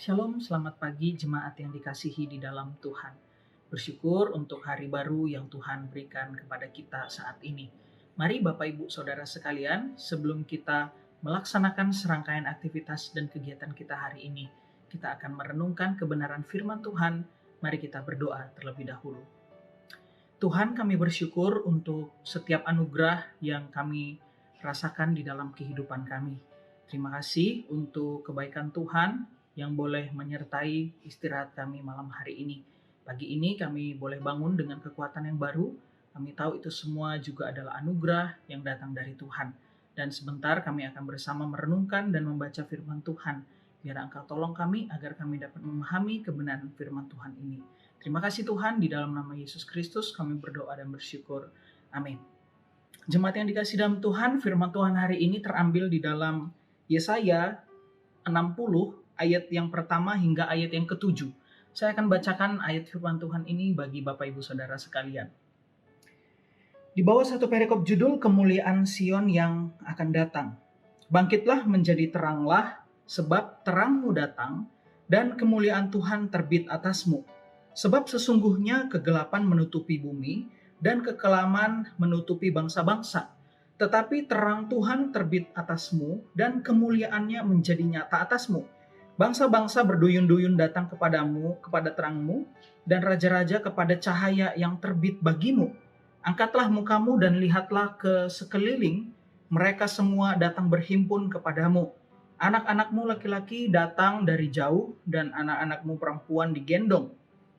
Shalom, selamat pagi jemaat yang dikasihi di dalam Tuhan. Bersyukur untuk hari baru yang Tuhan berikan kepada kita saat ini. Mari Bapak Ibu Saudara sekalian, sebelum kita melaksanakan serangkaian aktivitas dan kegiatan kita hari ini, kita akan merenungkan kebenaran firman Tuhan. Mari kita berdoa terlebih dahulu. Tuhan, kami bersyukur untuk setiap anugerah yang kami rasakan di dalam kehidupan kami. Terima kasih untuk kebaikan Tuhan yang boleh menyertai istirahat kami malam hari ini. Pagi ini kami boleh bangun dengan kekuatan yang baru. Kami tahu itu semua juga adalah anugerah yang datang dari Tuhan. Dan sebentar kami akan bersama merenungkan dan membaca firman Tuhan. Biar Engkau tolong kami agar kami dapat memahami kebenaran firman Tuhan ini. Terima kasih Tuhan, di dalam nama Yesus Kristus kami berdoa dan bersyukur. Amin. Jemaat yang dikasihi dalam Tuhan, firman Tuhan hari ini terambil di dalam Yesaya 60 ayat yang pertama hingga ayat yang ke-7. Saya akan bacakan ayat firman Tuhan ini bagi Bapak Ibu Saudara sekalian. Di bawah satu perikop judul kemuliaan Sion yang akan datang. Bangkitlah menjadi teranglah, sebab terangmu datang dan kemuliaan Tuhan terbit atasmu. Sebab sesungguhnya kegelapan menutupi bumi dan kekelaman menutupi bangsa-bangsa. Tetapi terang Tuhan terbit atasmu dan kemuliaannya menjadi nyata atasmu. Bangsa-bangsa berduyun-duyun datang kepadamu, kepada terangmu, dan raja-raja kepada cahaya yang terbit bagimu. Angkatlah mukamu dan lihatlah ke sekeliling, mereka semua datang berhimpun kepadamu. Anak-anakmu laki-laki datang dari jauh, dan anak-anakmu perempuan digendong.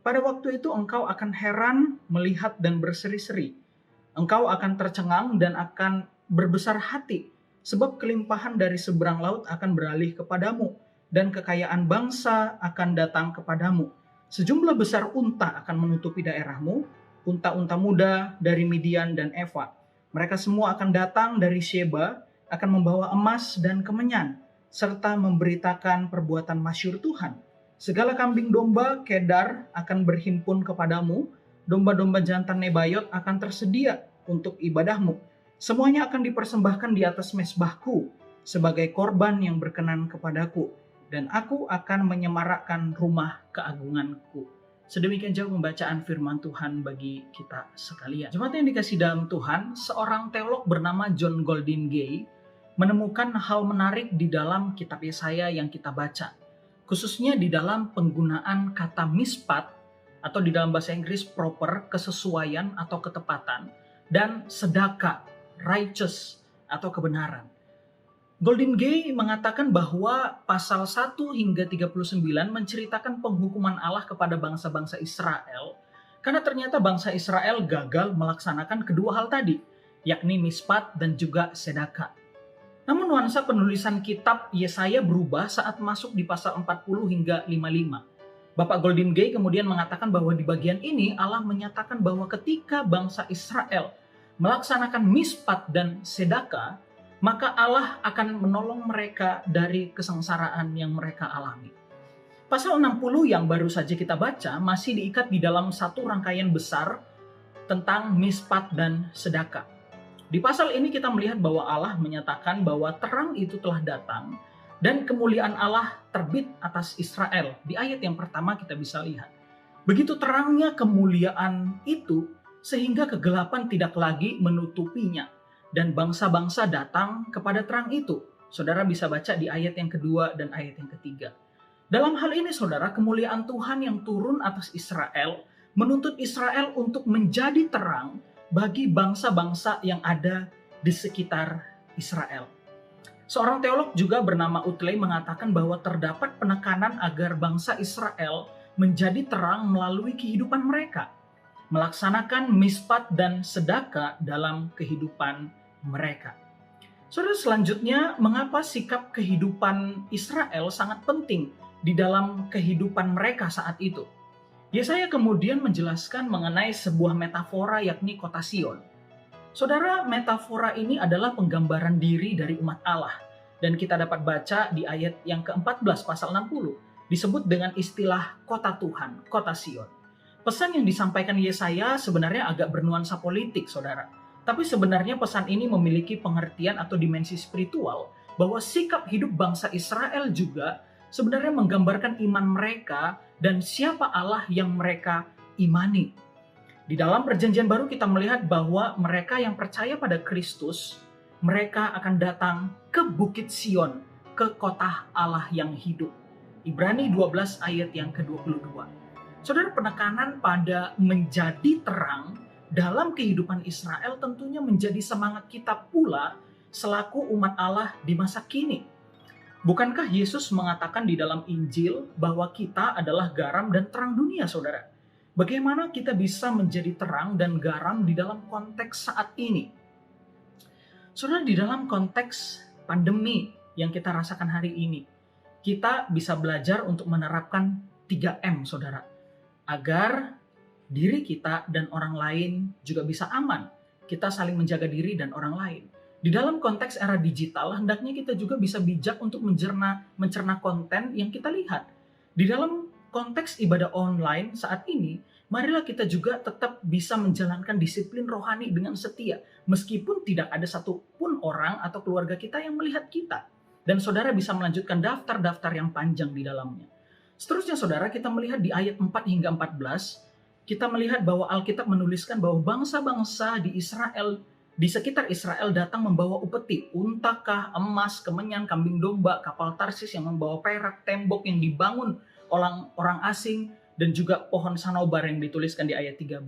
Pada waktu itu engkau akan heran melihat dan berseri-seri. Engkau akan tercengang dan akan berbesar hati, sebab kelimpahan dari seberang laut akan beralih kepadamu, dan kekayaan bangsa akan datang kepadamu. Sejumlah besar unta akan menutupi daerahmu, unta-unta muda dari Midian dan Eva. Mereka semua akan datang dari Sheba, akan membawa emas dan kemenyan, serta memberitakan perbuatan masyhur Tuhan. Segala kambing domba Kedar akan berhimpun kepadamu, domba-domba jantan Nebayot akan tersedia untuk ibadahmu. Semuanya akan dipersembahkan di atas mezbahku sebagai korban yang berkenan kepadaku, dan aku akan menyemarakkan rumah keagunganku. Sedemikian jauh pembacaan firman Tuhan bagi kita sekalian. Jemaat yang dikasihi dalam Tuhan, seorang teolog bernama John Goldin Gay menemukan hal menarik di dalam kitab Yesaya yang kita baca. Khususnya di dalam penggunaan kata mispat, atau di dalam bahasa Inggris proper, kesesuaian atau ketepatan, dan sedaka, righteous atau kebenaran. Goldin Gay mengatakan bahwa pasal 1 hingga 39 menceritakan penghukuman Allah kepada bangsa-bangsa Israel, karena ternyata bangsa Israel gagal melaksanakan kedua hal tadi, yakni mispat dan juga sedaka. Namun nuansa penulisan kitab Yesaya berubah saat masuk di pasal 40 hingga 55. Bapak Goldin Gay kemudian mengatakan bahwa di bagian ini Allah menyatakan bahwa ketika bangsa Israel melaksanakan mispat dan sedaka, maka Allah akan menolong mereka dari kesengsaraan yang mereka alami. Pasal 60 yang baru saja kita baca masih diikat di dalam satu rangkaian besar tentang mispat dan sedaka. Di pasal ini kita melihat bahwa Allah menyatakan bahwa terang itu telah datang dan kemuliaan Allah terbit atas Israel. Di ayat yang pertama kita bisa lihat. Begitu terangnya kemuliaan itu sehingga kegelapan tidak lagi menutupinya. Dan bangsa-bangsa datang kepada terang itu. Saudara bisa baca di ayat yang kedua dan ayat yang ketiga. Dalam hal ini saudara, kemuliaan Tuhan yang turun atas Israel menuntut Israel untuk menjadi terang bagi bangsa-bangsa yang ada di sekitar Israel. Seorang teolog juga bernama Utley mengatakan bahwa terdapat penekanan agar bangsa Israel menjadi terang melalui kehidupan mereka, melaksanakan mispat dan sedaka dalam kehidupan mereka. Saudara, selanjutnya, mengapa sikap kehidupan Israel sangat penting di dalam kehidupan mereka saat itu? Yesaya kemudian menjelaskan mengenai sebuah metafora, yakni kota Sion. Saudara, metafora ini adalah penggambaran diri dari umat Allah, dan kita dapat baca di ayat yang ke-14 pasal 60, disebut dengan istilah kota Tuhan, kota Sion. Pesan yang disampaikan Yesaya sebenarnya agak bernuansa politik, saudara. Tapi sebenarnya pesan ini memiliki pengertian atau dimensi spiritual bahwa sikap hidup bangsa Israel juga sebenarnya menggambarkan iman mereka dan siapa Allah yang mereka imani. Di dalam Perjanjian Baru kita melihat bahwa mereka yang percaya pada Kristus, mereka akan datang ke Bukit Sion, ke kota Allah yang hidup. Ibrani 12 ayat yang ke-22. Saudara, penekanan pada menjadi terang dalam kehidupan Israel tentunya menjadi semangat kita pula selaku umat Allah di masa kini. Bukankah Yesus mengatakan di dalam Injil bahwa kita adalah garam dan terang dunia, saudara? Bagaimana kita bisa menjadi terang dan garam di dalam konteks saat ini? Saudara, di dalam konteks pandemi yang kita rasakan hari ini, kita bisa belajar untuk menerapkan 3M, saudara, agar diri kita dan orang lain juga bisa aman. Kita saling menjaga diri dan orang lain. Di dalam konteks era digital, hendaknya kita juga bisa bijak untuk mencerna konten yang kita lihat. Di dalam konteks ibadah online saat ini, marilah kita juga tetap bisa menjalankan disiplin rohani dengan setia, meskipun tidak ada satupun orang atau keluarga kita yang melihat kita. Dan saudara bisa melanjutkan daftar-daftar yang panjang di dalamnya. Seterusnya saudara, kita melihat di ayat 4 hingga 14, kita melihat bahwa Alkitab menuliskan bahwa bangsa-bangsa di Israel, di sekitar Israel datang membawa upeti, unta, emas, kemenyan, kambing domba, kapal Tarsis yang membawa perak, tembok yang dibangun orang asing, dan juga pohon sanobar yang dituliskan di ayat 13.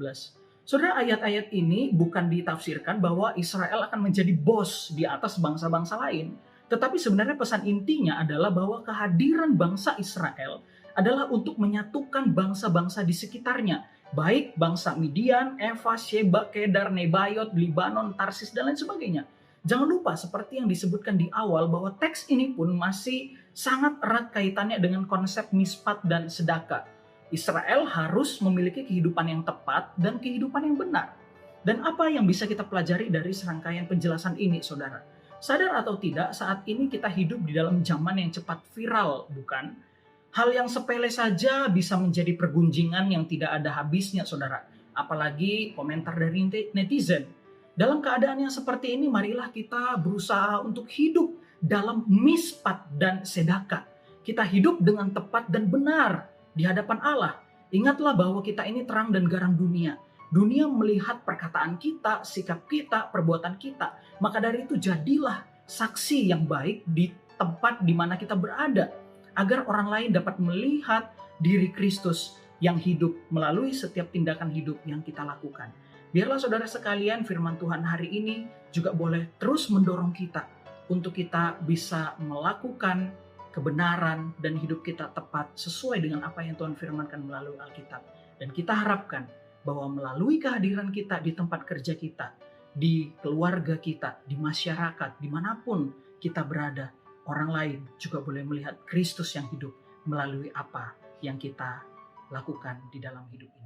Saudara, ayat-ayat ini bukan ditafsirkan bahwa Israel akan menjadi bos di atas bangsa-bangsa lain. Tetapi sebenarnya pesan intinya adalah bahwa kehadiran bangsa Israel adalah untuk menyatukan bangsa-bangsa di sekitarnya, baik bangsa Midian, Eva, Sheba, Kedar, Nebayot, Libanon, Tarsis, dan lain sebagainya. Jangan lupa seperti yang disebutkan di awal bahwa teks ini pun masih sangat erat kaitannya dengan konsep mispat dan sedekah. Israel harus memiliki kehidupan yang tepat dan kehidupan yang benar. Dan apa yang bisa kita pelajari dari serangkaian penjelasan ini, saudara? Sadar atau tidak, saat ini kita hidup di dalam zaman yang cepat viral, bukan? Hal yang sepele saja bisa menjadi pergunjingan yang tidak ada habisnya, saudara. Apalagi komentar dari netizen. Dalam keadaan yang seperti ini, marilah kita berusaha untuk hidup dalam mispat dan sedekah. Kita hidup dengan tepat dan benar di hadapan Allah. Ingatlah bahwa kita ini terang dan garam dunia. Dunia melihat perkataan kita, sikap kita, perbuatan kita. Maka dari itu jadilah saksi yang baik di tempat di mana kita berada, agar orang lain dapat melihat diri Kristus yang hidup melalui setiap tindakan hidup yang kita lakukan. Biarlah saudara sekalian, firman Tuhan hari ini juga boleh terus mendorong kita untuk kita bisa melakukan kebenaran dan hidup kita tepat sesuai dengan apa yang Tuhan firmankan melalui Alkitab. Dan kita harapkan bahwa melalui kehadiran kita di tempat kerja kita, di keluarga kita, di masyarakat, dimanapun kita berada, orang lain juga boleh melihat Kristus yang hidup melalui apa yang kita lakukan di dalam hidup ini.